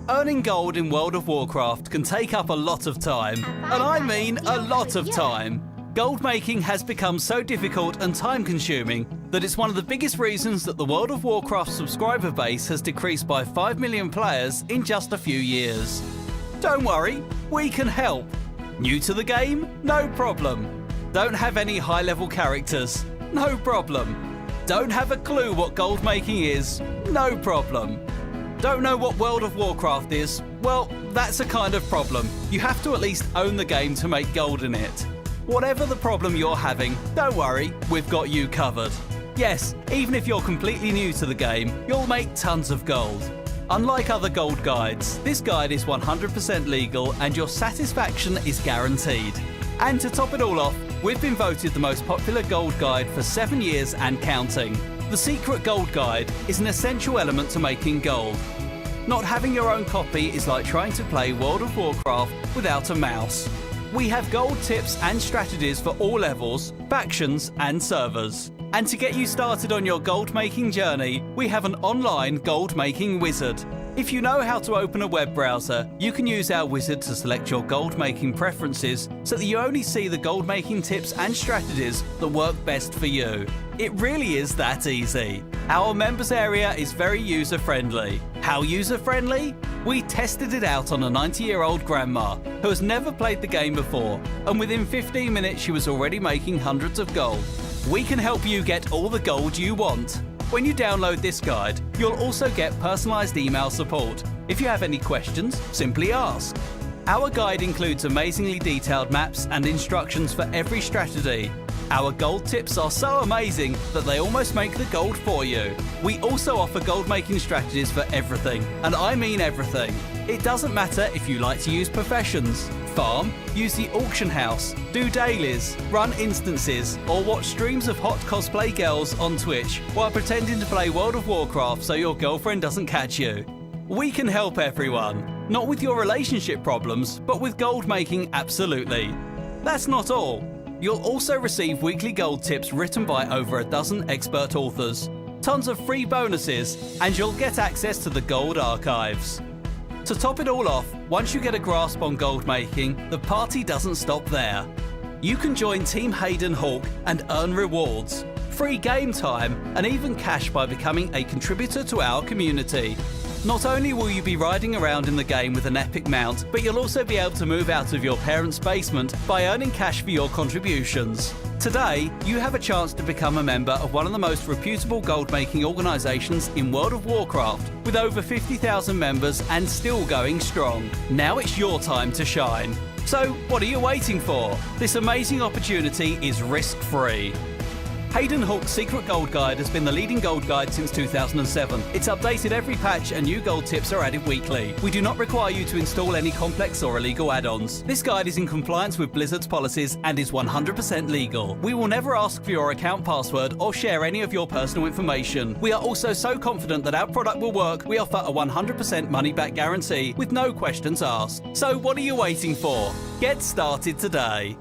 Earning gold in World of Warcraft can take up a lot of time, and I mean a lot of time. Gold making has become so difficult and time-consuming that it's one of the biggest reasons that the World of Warcraft subscriber base has decreased by 5 million players in just a few years. Don't worry, we can help. New to the game? No problem. Don't have any high-level characters? No problem. Don't have a clue what gold making is? No problem. Don't know what World of Warcraft is? Well, that's a kind of problem. You have to at least own the game to make gold in it. Whatever the problem you're having, don't worry, we've got you covered. Yes, even if you're completely new to the game, you'll make tons of gold. Unlike other gold guides, this guide is 100% legal and your satisfaction is guaranteed. And to top it all off, we've been voted the most popular gold guide for 7 years and counting. The secret gold guide is an essential element to making gold. Not having your own copy is like trying to play World of Warcraft without a mouse. We have gold tips and strategies for all levels, factions and servers. And to get you started on your gold making journey, we have an online gold making wizard. If you know how to open a web browser, you can use our wizard to select your gold making preferences so that you only see the gold making tips and strategies that work best for you. It really is that easy. Our members area is very user friendly. How user friendly? We tested it out on a 90-year-old grandma who has never played the game before, and within 15 minutes she was already making hundreds of gold. We can help you get all the gold you want. When you download this guide, you'll also get personalised email support. If you have any questions, simply ask. Our guide includes amazingly detailed maps and instructions for every strategy. Our gold tips are so amazing that they almost make the gold for you. We also offer gold making strategies for everything, and I mean everything. It doesn't matter if you like to use professions, farm, use the auction house, do dailies, run instances, or watch streams of hot cosplay girls on Twitch while pretending to play World of Warcraft so your girlfriend doesn't catch you. We can help everyone. Not with your relationship problems, but with gold making absolutely. That's not all. You'll also receive weekly gold tips written by over a dozen expert authors, tons of free bonuses, and you'll get access to the gold archives. To top it all off, once you get a grasp on gold making, the party doesn't stop there. You can join Team Hayden Hawk and earn rewards, free game time, and even cash by becoming a contributor to our community. Not only will you be riding around in the game with an epic mount, but you'll also be able to move out of your parents' basement by earning cash for your contributions. Today, you have a chance to become a member of one of the most reputable gold-making organisations in World of Warcraft, with over 50,000 members and still going strong. Now it's your time to shine. So, what are you waiting for? This amazing opportunity is risk-free. Hayden Hawk's Secret Gold Guide has been the leading gold guide since 2007. It's updated every patch and new gold tips are added weekly. We do not require you to install any complex or illegal add-ons. This guide is in compliance with Blizzard's policies and is 100% legal. We will never ask for your account password or share any of your personal information. We are also so confident that our product will work, we offer a 100% money-back guarantee with no questions asked. So what are you waiting for? Get started today.